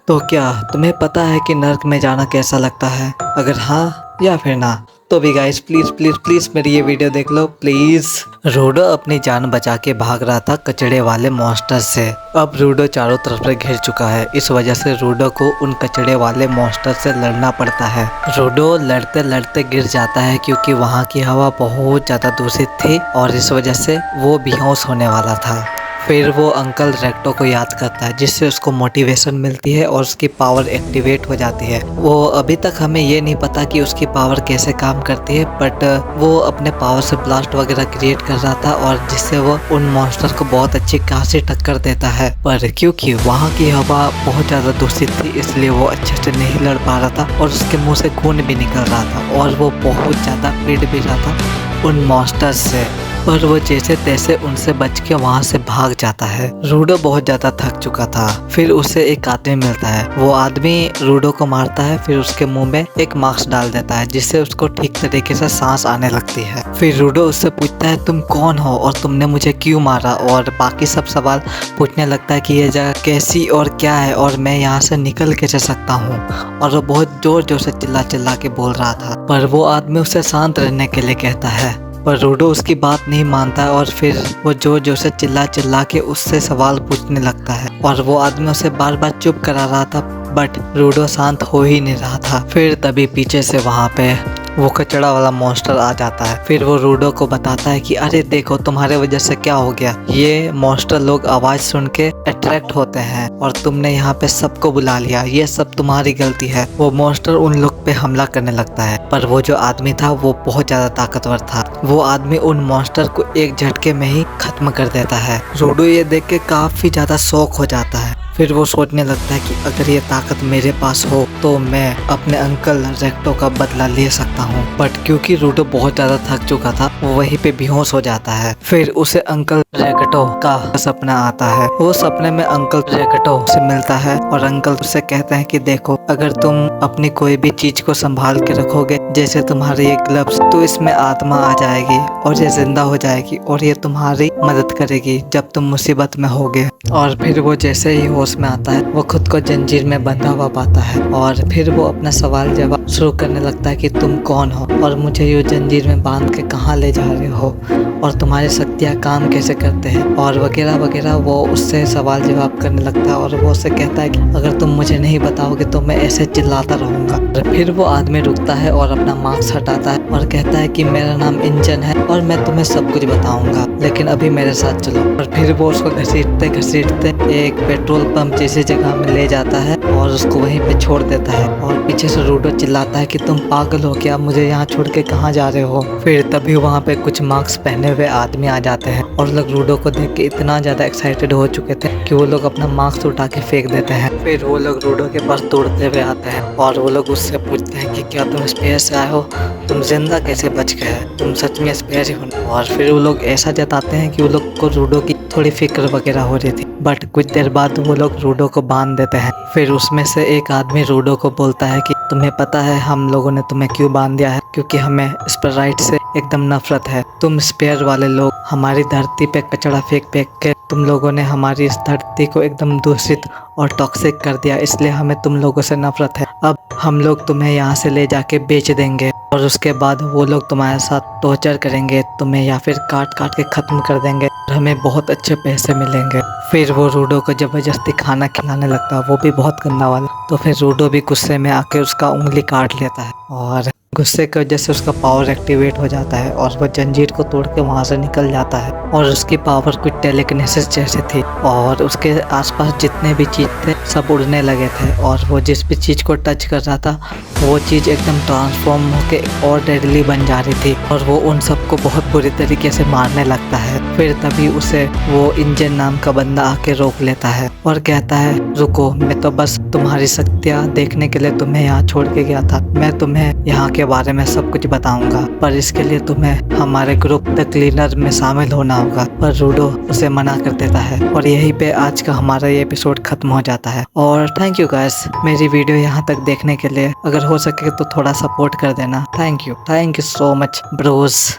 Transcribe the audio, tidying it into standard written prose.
तो क्या तुम्हें पता है कि नर्क में जाना कैसा लगता है? अगर हाँ या फिर ना, तो भी गाइस प्लीज प्लीज प्लीज मेरी ये वीडियो देख लो प्लीज। रूडो अपनी जान बचा के भाग रहा था कचड़े वाले मॉन्स्टर से। अब रूडो चारों तरफ से घिर चुका है। इस वजह से रूडो को उन कचड़े वाले मॉन्स्टर से लड़ना पड़ता है। रूडो लड़ते लड़ते गिर जाता है क्योंकि वहाँ की हवा बहुत ज्यादा दूषित थी और इस वजह से वो बेहोश होने वाला था। फिर वो अंकल रेक्टो को याद करता है जिससे उसको मोटिवेशन मिलती है और उसकी पावर एक्टिवेट हो जाती है। वो अभी तक हमें ये नहीं पता कि उसकी पावर कैसे काम करती है, बट वो अपने पावर से ब्लास्ट वगैरह क्रिएट कर रहा था और जिससे वो उन मॉन्स्टर को बहुत अच्छी खासी टक्कर देता है। पर क्योंकि वहाँ की हवा बहुत ज़्यादा दूषित थी इसलिए वो अच्छे से नहीं लड़ पा रहा था और उसके मुँह से खून भी निकल रहा था और वो बहुत ज़्यादा पिट भी रहा था उन मॉन्स्टर्स से। पर वो जैसे तैसे उनसे बच के वहाँ से भाग जाता है। रूडो बहुत ज्यादा थक चुका था। फिर उसे एक आदमी मिलता है। वो आदमी रूडो को मारता है, फिर उसके मुंह में एक मास्क डाल देता है जिससे उसको ठीक तरीके से सांस आने लगती है। फिर रूडो उससे पूछता है तुम कौन हो और तुमने मुझे क्यों मारा, और बाकी सब सवाल पूछने लगता है कि ये जगह कैसी और क्या है और मैं यहाँ से निकल कैसे सकता हूँ। और वो बहुत जोर जोर से चिल्ला चिल्ला के बोल रहा था, पर वो आदमी उसे शांत रहने के लिए कहता है। पर रूडो उसकी बात नहीं मानता है और फिर वो जोर जोर से चिल्ला चिल्ला के उससे सवाल पूछने लगता है और वो आदमी उसे बार बार चुप करा रहा था, बट रूडो शांत हो ही नहीं रहा था। फिर तभी पीछे से वहाँ पे वो कचड़ा वाला मॉन्स्टर आ जाता है। फिर वो रूडो को बताता है कि अरे देखो तुम्हारे वजह से क्या हो गया, ये मॉन्स्टर लोग आवाज सुन के अट्रैक्ट होते हैं और तुमने यहाँ पे सबको बुला लिया, ये सब तुम्हारी गलती है। वो मॉन्स्टर उन लोग पे हमला करने लगता है, पर वो जो आदमी था वो बहुत ज्यादा ताकतवर था। वो आदमी उन मॉन्स्टर को एक झटके में ही खत्म कर देता है। रूडो ये देख के काफी ज्यादा शॉक हो जाता है। फिर वो सोचने लगता है कि अगर ये ताकत मेरे पास हो तो मैं अपने अंकल रेक्टो का बदला ले सकता हूँ। बट क्योंकि रूडो बहुत ज्यादा थक चुका था वो वहीं पे बेहोश हो जाता है। फिर उसे अंकल रेक्टो का सपना आता है। वो सपने में अंकल रेक्टो से मिलता है और अंकल उससे कहते हैं कि देखो अगर तुम अपनी कोई भी चीज को संभाल के रखोगे, जैसे तुम्हारे ये ग्लव्स, तो इसमें आत्मा आ जाएगी और ये जिंदा हो जाएगी और ये तुम्हारी मदद करेगी जब तुम मुसीबत में होगे। और फिर वो जैसे ही होश में आता है वो खुद को जंजीर में बंधा हुआ पाता है और फिर वो अपना सवाल जवाब शुरू करने लगता है कि तुम कौन हो और मुझे ये जंजीर में बांध के कहाँ ले जा रहे हो और तुम्हारी शक्तियाँ काम कैसे करते हैं और वगैरह वगैरह। वो उससे सवाल जवाब करने लगता है और वो उससे कहता है कि अगर तुम मुझे नहीं बताओगे तो मैं ऐसे चिल्लाता रहूंगा। फिर वो आदमी रुकता है और अपना मास्क हटाता है और कहता है कि मेरा नाम इंजन है और मैं तुम्हें सब कुछ बताऊंगा, लेकिन अभी मेरे साथ चलो। और फिर वो उसको घसीटते घसीटते एक पेट्रोल पंप जैसी जगह में ले जाता है और उसको वहीं पे छोड़ देता है। और पीछे से रूडो चिल्लाता है कि तुम पागल हो क्या, मुझे यहाँ छोड़ के कहाँ जा रहे हो। फिर तभी वहाँ पे कुछ मास्क पहने हुए आदमी आ जाते हैं और लोग रूडो को देख के इतना ज्यादा एक्साइटेड हो चुके थे कि वो लोग अपना मास्क उठा के फेंक देते हैं। फिर वो लोग रूडो के पास दौड़ते हुए आते हैं और वो लोग उससे पूछते हैं कि क्या तुम स्पेस से आए हो, तुम जिंदा कैसे बच गए, तुम सच में स्पेस ही हो। और फिर वो लोग ऐसा जताते हैं कि वो लोग को रूडो की थोड़ी फिक्र वगैरह हो रही थी, बट कुछ देर बाद वो लोग रूडो को बांध देते हैं। फिर उसमें से एक आदमी रूडो को बोलता है कि तुम्हें पता है हम लोगों ने तुम्हें क्यों बांध दिया है, क्योंकि हमें स्प्राइट से एकदम नफरत है। तुम स्पेयर वाले लोग हमारी धरती पे कचरा फेंक फेंक के तुम लोगों ने हमारी इस धरती को एकदम दूषित और टॉक्सिक कर दिया, इसलिए हमें तुम लोगों से नफरत है। अब हम लोग तुम्हें यहाँ से ले जाके बेच देंगे और उसके बाद वो लोग तुम्हारे साथ टॉर्चर करेंगे तुम्हें या फिर काट काट के खत्म कर देंगे और हमें बहुत अच्छे पैसे मिलेंगे। फिर वो रूडो को जबरदस्ती खाना खिलाने लगता है, वो भी बहुत गंदा वाला। तो फिर रूडो भी गुस्से में आके उसका उंगली काट लेता है और गुस्से की वजह से उसका पावर एक्टिवेट हो जाता है और वो जंजीर को तोड़ के वहाँ से निकल जाता है। और उसकी पावर कुछ टेलीकिनेसिस जैसे थी और उसके आसपास जितने भी चीज थे सब उड़ने लगे थे और वो जिस भी चीज को टच कर रहा था वो चीज एकदम ट्रांसफॉर्म होके और डेडली बन जा रही थी और वो उन सबको बहुत बुरी तरीके से मारने लगता है। फिर तभी उसे वो इंजन नाम का बंदा आके रोक लेता है और कहता है रुको, मैं तो बस तुम्हारी शक्तियाँ देखने के लिए तुम्हें यहाँ छोड़ के गया था, मैं तुम्हें यहाँ के बारे में सब कुछ बताऊंगा, पर इसके लिए तुम्हें हमारे ग्रुप द क्लीनर में शामिल होना होगा। पर रूडो उसे मना कर देता है और यहीं पे आज का हमारा ये एपिसोड खत्म हो जाता है। और थैंक यू गाइस मेरी वीडियो यहाँ तक देखने के लिए। अगर हो सके तो थोड़ा सपोर्ट कर देना। Thank you so much Bros.